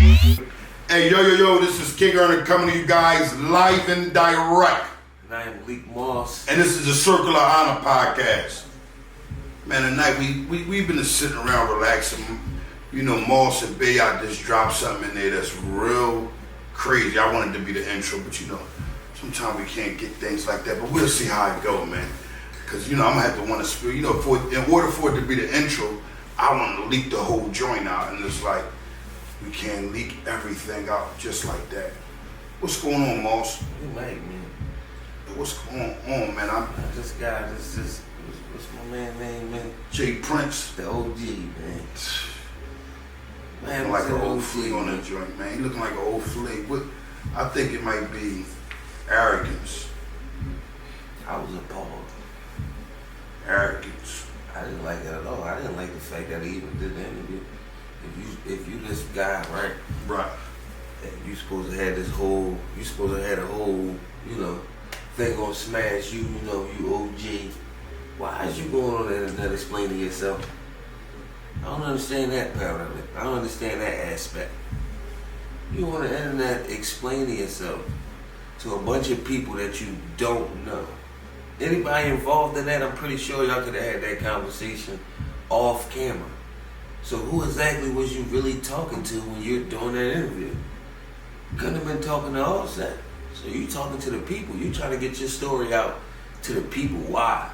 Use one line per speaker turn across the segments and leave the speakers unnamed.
Hey, yo, this is King Earner coming to you guys live and direct.
And I am Likmoss.
And this is the Circle of Honor podcast. Man, tonight we've been sitting around relaxing. You know, Moss and Bay, I just dropped something in there that's real crazy. I wanted to be the intro, but you know, sometimes we can't get things like that. But we'll see how it go, man. Because, you know, I'm going to have to want to spill. You know, in order for it to be the intro, I want to leak the whole joint out. And it's like, we can't leak everything out just like that. What's going on, Moss?
You might, man.
What's going on, man?
This guy, what's my man name, man?
Jay Prince.
The OG, man.
Man, like an old flea on that joint, man. He looking like an old flea. I think it might be arrogance.
I was appalled.
Arrogance.
I didn't like it at all. I didn't like the fact that he even did the interview. If you this guy, right?
Right.
And you supposed to have a whole, you know, thing on Smash, you know, you OG. Why is you going on the internet explaining yourself? I don't understand that part of it. I don't understand that aspect. You on the internet explaining yourself to a bunch of people that you don't know. Anybody involved in that, I'm pretty sure y'all could have had that conversation off camera. So who exactly was you really talking to when you're doing that interview? You couldn't have been talking to Offset. So you talking to the people. You trying to get your story out to the people. Why?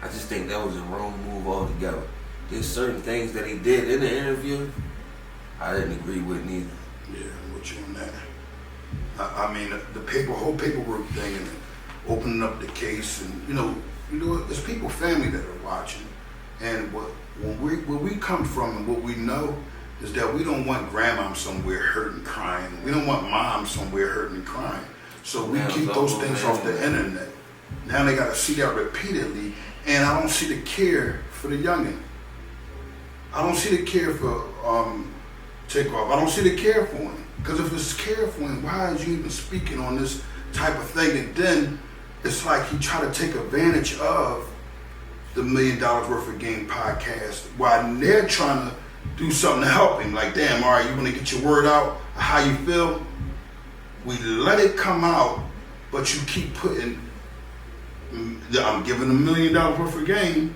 I just think that was a wrong move altogether. There's certain things that he did in the interview I didn't agree with neither.
Yeah, I'm with you on that. I mean, the whole paperwork thing and opening up the case, and you know, there's people, family that are watching, and where we come from and what we know is that we don't want grandma somewhere hurting, crying. We don't want mom somewhere hurting and crying. So we keep those things off the internet. Now they got to see that repeatedly, and I don't see the care for the youngin. I don't see the care for Takeoff. I don't see the care for him. Because if it's care for him, why is you even speaking on this type of thing? And then it's like he tried to take advantage of the $1 Million Worth of Game podcast while they're trying to do something to help him. Like, damn, all right, you want to get your word out, how you feel? We let it come out, but you keep putting, I'm giving $1 million worth of game.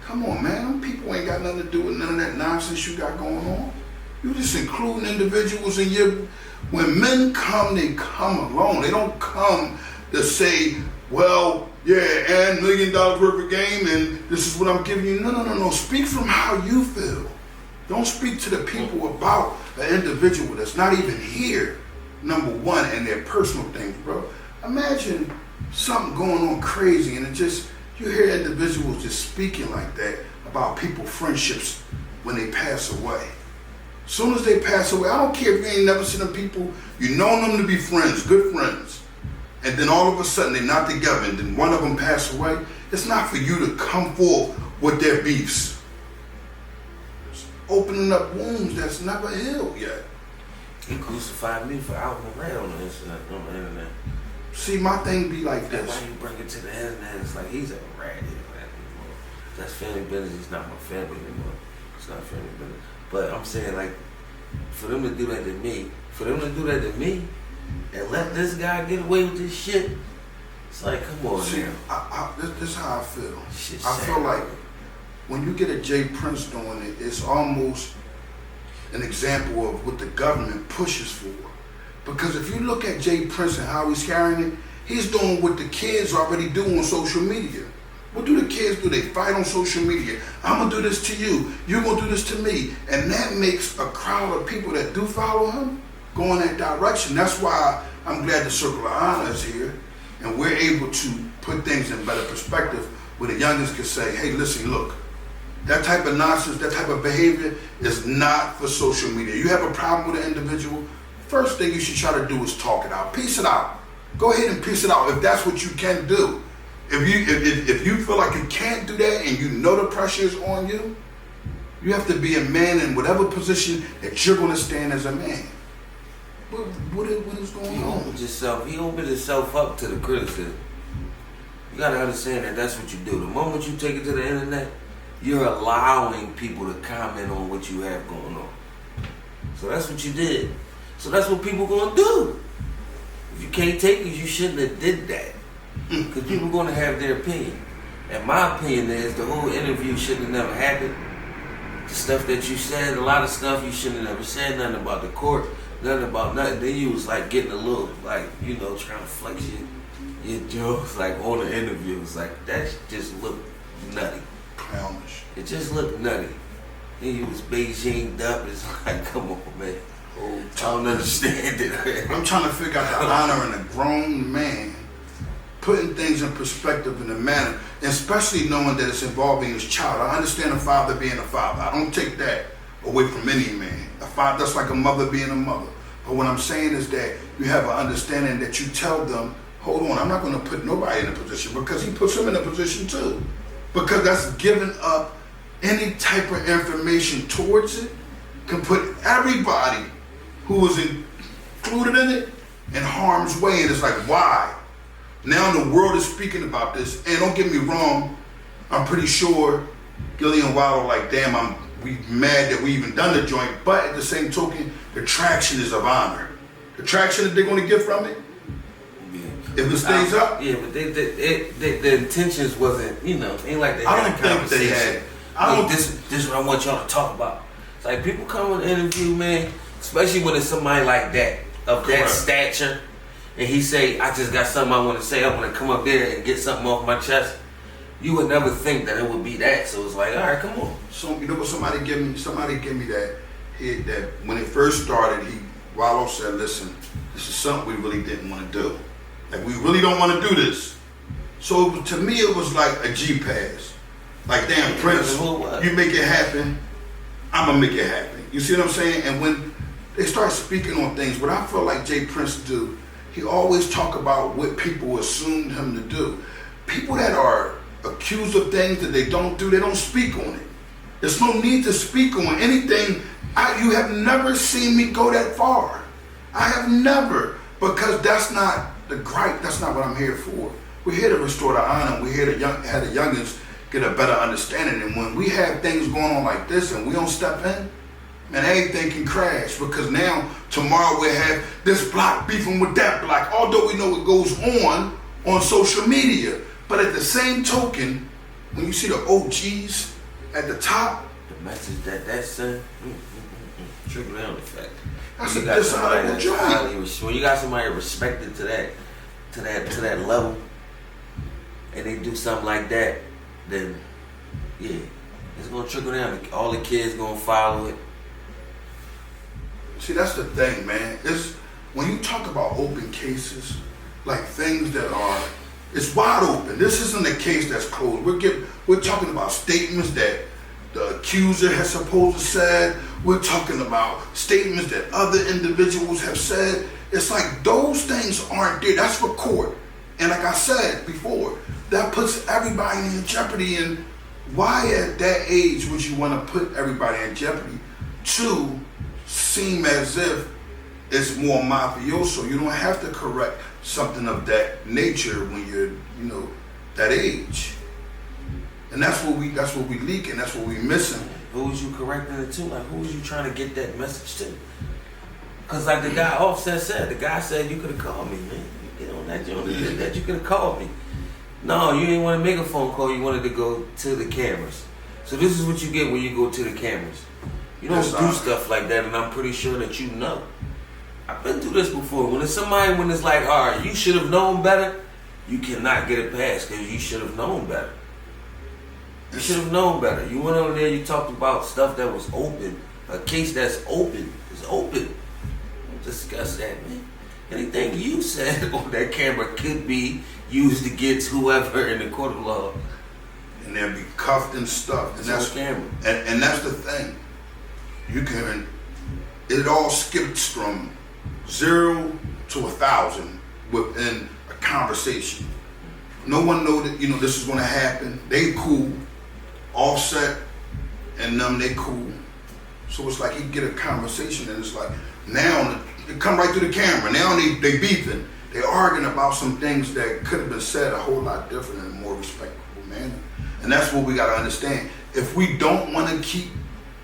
Come on, man, them people ain't got nothing to do with none of that nonsense you got going on. You just including individuals in your, when men come, they come alone. They don't come to say, well, yeah, and $1 million worth of game, and this is what I'm giving you. No. Speak from how you feel. Don't speak to the people about an individual that's not even here, number one, and their personal things, bro. Imagine something going on crazy, and you hear individuals just speaking like that about people, friendships, when they pass away. As soon as they pass away, I don't care if you ain't never seen them people, you know them to be friends, good friends, and then all of a sudden they're not together, and then one of them pass away. It's not for you to come forth with their beefs. It's opening up wounds that's never healed yet.
He crucified me for out and around on the internet.
See, my thing be like this.
Why you bring it to the internet? It's like he's a rat anymore. That's family business. He's not my family anymore. It's not family business. But I'm saying, like, for them to do that to me, and let this guy get away with this shit, it's like, come on,
see,
man.
This is how I feel.
Shit's
I feel
sad.
like when you get a Jay Prince doing it, it's almost an example of what the government pushes for. Because if you look at Jay Prince and how he's carrying it, he's doing what the kids already do on social media. What do the kids do? They fight on social media. I'm going to do this to you. You're going to do this to me. And that makes a crowd of people that do follow him go in that direction. That's why I'm glad the Circle of Honor is here. And we're able to put things in better perspective where the youngest can say, hey, listen, look, that type of nonsense, that type of behavior is not for social media. You have a problem with an individual, first thing you should try to do is talk it out. Peace it out. Go ahead and peace it out if that's what you can do. If you feel like you can't do that and you know the pressure is on you, you have to be a man in whatever position that you're going to stand as a man. What is going on?
He opened himself up to the criticism. You got to understand that that's what you do. The moment you take it to the internet, you're allowing people to comment on what you have going on. So that's what you did. So that's what people gonna do. If you can't take it, you shouldn't have did that. Because people gonna have their opinion. And my opinion is the whole interview shouldn't have never happened. The stuff that you said, a lot of stuff you shouldn't have never said, nothing about the court, nothing about nothing. Then you was like getting a little, like, you know, trying to flex your jokes, like on the interviews. Like, that just looked nutty.
Clownish.
It just looked nutty. And you was Beijinged up. It's like, come on, man. I don't understand it.
I'm trying to figure out the honor in a grown man putting things in perspective in a manner, and especially knowing that it's involving his child. I understand a father being a father. I don't take that away from any man. A father, that's like a mother being a mother. But what I'm saying is that you have an understanding that you tell them, hold on, I'm not going to put nobody in a position, because he puts him in a position too. Because that's giving up any type of information towards it, can put everybody who is included in it in harm's way. And it's like, why? Now the world is speaking about this, and don't get me wrong, I'm pretty sure Gillian Waddle like, damn, we mad that we even done the joint, but at the same token, the traction is of honor. The traction that they're going to get from it, if it stays up.
Yeah, but the intentions wasn't, you know, ain't like they
I
had
don't
a
think
conversation.
they had. I don't.
This is what I want y'all to talk about. It's like people come on the interview, man, especially when it's somebody like that, of that
Correct.
stature, and he say, I just got something I want to say, I want to come up there and get something off my chest. You would never think that it would be that. So it's like, all right, come on.
So you know what? Somebody give me that. That when it first started, Wallow said, "Listen, this is something we really didn't want to do. Like, we really don't want to do this." So to me, it was like a G pass. Like, damn, Prince, you make it happen, I'm gonna make it happen. You see what I'm saying? And when they start speaking on things, what I feel like Jay Prince do, he always talk about what people assumed him to do. People that are accused of things that they don't do, they don't speak on it. There's no need to speak on anything. You have never seen me go that far. I have never, because that's not the gripe. That's not what I'm here for. We're here to restore the honor. We're here to have the youngins get a better understanding. And when we have things going on like this and we don't step in, man, everything can crash, because now tomorrow we'll have this block beefing with that block, although we know it goes on social media. But at the same token, when you see the OGs at the top,
The message that sent, trickle down effect.
that's
When
a
you got somebody
dishonorable
that's
joint.
when you got somebody respected to that level, and they do something like that, then yeah, it's gonna trickle down. All the kids gonna follow it.
See, that's the thing, man. It's when you talk about open cases, like things that are, it's wide open. This isn't a case that's closed. We're talking about statements that the accuser has supposed to said. We're talking about statements that other individuals have said. It's like those things aren't there. That's for court. And like I said before, that puts everybody in jeopardy. And why at that age would you want to put everybody in jeopardy to seem as if it's more mafioso? You don't have to correct something of that nature when you're, that age. And that's what we leak, and that's what we missing.
Who was you correcting it to? Like, who was you trying to get that message to? Because like the guy Offset said, the guy said, you could have called me, man. You get on that, you only did that, you could have called me. No, you didn't want to make a phone call, you wanted to go to the cameras. So this is what you get when you go to the cameras. You don't do stuff like that, and I'm pretty sure that you know. I've been through this before. When it's like, all right, you should have known better, you cannot get it past because you should have known better. You should have known better. You went over there, you talked about stuff that was open. A case that's open is open. Don't discuss that, man. Anything you said on that camera could be used against whoever in the court of law.
And they'll be cuffed and stuff. And that's
camera.
And that's the thing. It all skips from 0 to 1,000 within a conversation. No one know that, this is going to happen. They cool. Offset and them, they cool. So it's like you get a conversation, and it's like, now they come right through the camera. Now they beefing. They arguing about some things that could have been said a whole lot different in a more respectful manner. And that's what we got to understand. If we don't want to keep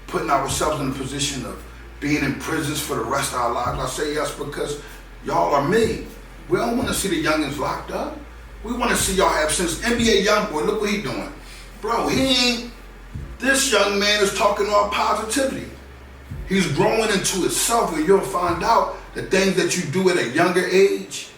putting ourselves in a position of being in prisons for the rest of our lives? I say yes because y'all are me. We don't want to see the youngins locked up. We want to see y'all have sense. NBA YoungBoy, look what he doing. Bro, this young man is talking about positivity. He's growing into himself, and you'll find out the things that you do at a younger age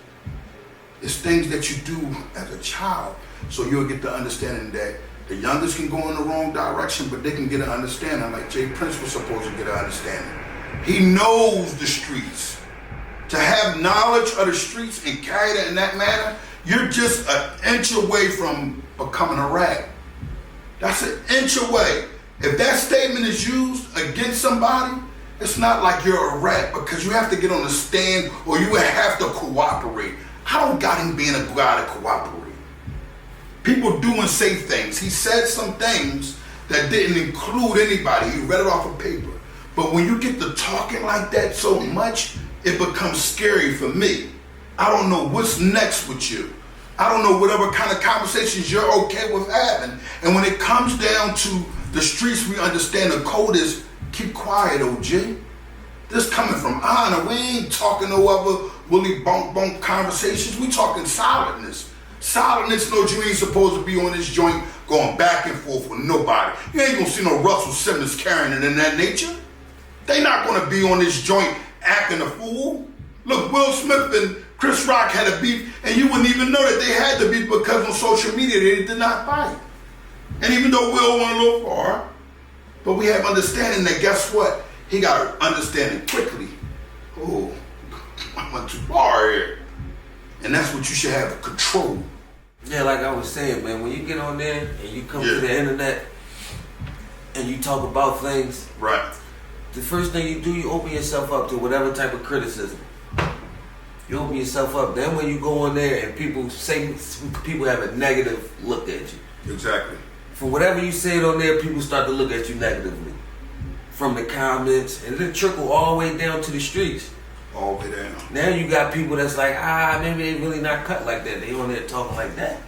is things that you do as a child. So you'll get the understanding that the youngest can go in the wrong direction, but they can get an understanding like Jay Prince was supposed to get an understanding. He knows the streets. To have knowledge of the streets and carry it in that manner, you're just an inch away from becoming a rat. That's an inch away. If that statement is used against somebody, it's not like you're a rat because you have to get on the stand or you have to cooperate. I don't got him being a guy to cooperate. People do and say things. He said some things that didn't include anybody. He read it off of paper. But when you get to talking like that so much, it becomes scary for me. I don't know what's next with you. I don't know whatever kind of conversations you're okay with having. And when it comes down to the streets, we understand the code is keep quiet, OG. This coming from honor. We ain't talking no other willy bonk bonk conversations. We talking solidness. Solidness knows you ain't supposed to be on this joint going back and forth with nobody. You ain't gonna see no Russell Simmons carrying it in that nature. They not gonna be on this joint acting a fool. Look, Will Smith and Chris Rock had a beef, and you wouldn't even know that they had the beef because on social media they did not fight. And even though Will went a little far, but we have understanding that guess what? He got to understand it quickly. Oh, I went too far here. And that's what you should have control.
Yeah, like I was saying, man, when you get on there and you come to the internet and you talk about things,
right?
The first thing you do, you open yourself up to whatever type of criticism. You open yourself up. Then when you go on there and people have a negative look at you.
Exactly.
For whatever you said on there, people start to look at you negatively. From the comments, and then trickle all the way down to the streets.
All the way down.
Now you got people that's like, maybe they really not cut like that. They on there talking like that.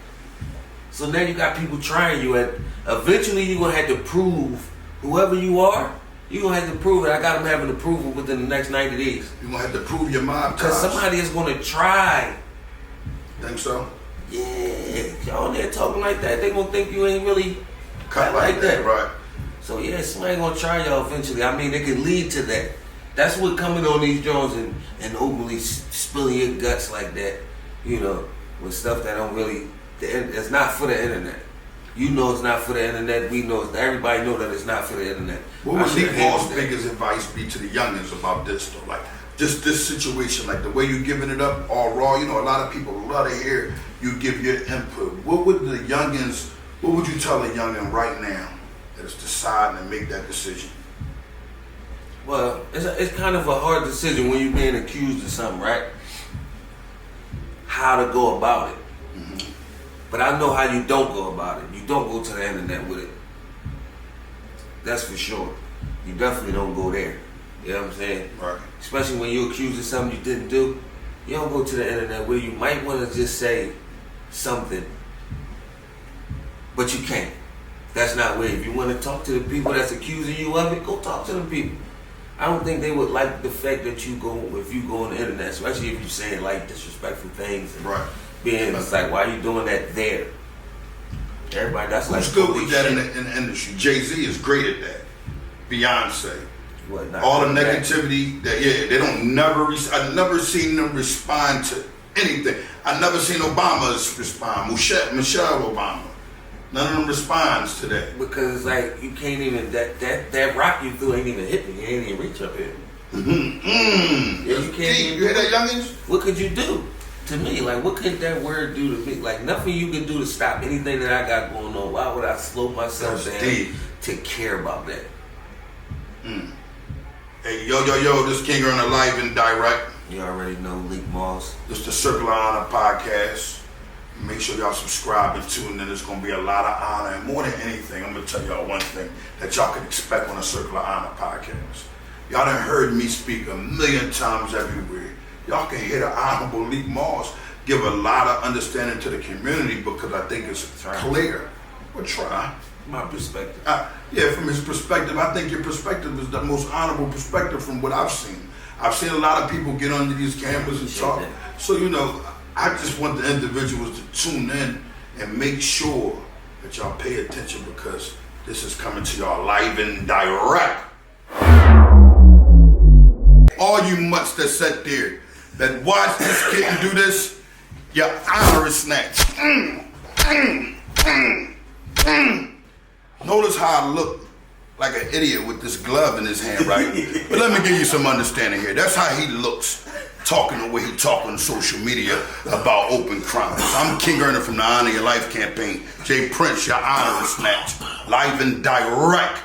So now you got people trying you, and eventually you're going to have to prove whoever you are, you're going to have to prove it. I got them having to prove it within the next 90 days.
You're going to have to prove your mob ties.
Because somebody is going to try.
Think so?
Yeah. Y'all on there talking like that, they going to think you ain't really
cut like that. Right.
So yeah, somebody going to try y'all eventually. I mean, it can lead to that. That's what coming on these joints and openly spilling your guts like that, you know, with stuff that don't really, it's not for the internet. You know it's not for the internet. We know, everybody know that it's not for the internet.
What would Likmoss' biggest advice be to the youngins about this though? Like, just this situation, like the way you giving it up all raw, you know, a lot of people love to hear you give your input. What would you tell a youngin right now that is deciding to make that decision?
Well, it's kind of a hard decision when you're being accused of something, right? How to go about it.
Mm-hmm.
But I know how you don't go about it. You don't go to the internet with it. That's for sure. You definitely don't go there. You know what I'm saying?
Right.
Especially when you're accused of something you didn't do. You don't go to the internet where you might want to just say something, but you can't. That's not where. If you want to talk to the people that's accusing you of it, go talk to them people. I don't think they would like the fact that if you go on the internet, especially if you're saying like disrespectful things and it's like, why are you doing that there? Everybody, that's like
who's good with that in the industry? Jay-Z is great at that. Beyonce. All the negativity they don't I've never seen them respond to anything. I've never seen Obama respond. Michelle Obama. None of them responds to that.
Because like you can't even that rock you threw ain't even hit me. You ain't even reach up here.
Mm-hmm.
Yeah, you can't even,
you hear that, youngins?
What could you do to me? Like what could that word do to me? Like nothing you can do to stop anything that I got going on. Why would I slow myself down to care about that?
Hey, yo, this King Earner live and direct.
You already know Likmoss.
This the Circle of Honor podcast. Make sure y'all subscribe and tune in. There's going to be a lot of honor. And more than anything, I'm going to tell y'all one thing that y'all can expect on the Circle of Honor podcast. Y'all done heard me speak a million times everywhere. Y'all can hear the Honorable Likmoss give a lot of understanding to the community because I think it's clear. We'll try.
My perspective.
Yeah, from his perspective, I think your perspective is the most honorable perspective from what I've seen. I've seen a lot of people get under these cameras and talk. So, you know, I just want the individuals to tune in and make sure that y'all pay attention, because this is coming to y'all live and direct. All you mutts that sat there, that watch this kid and do this, your honor is snatched. Notice how I look like an idiot with this glove in his hand, right? But let me give you some understanding here. That's how he looks, talking the way he talk on social media about open crimes. I'm King Earner from the Honor Your Life campaign. Jay Prince, your honor is snatched. Live and direct.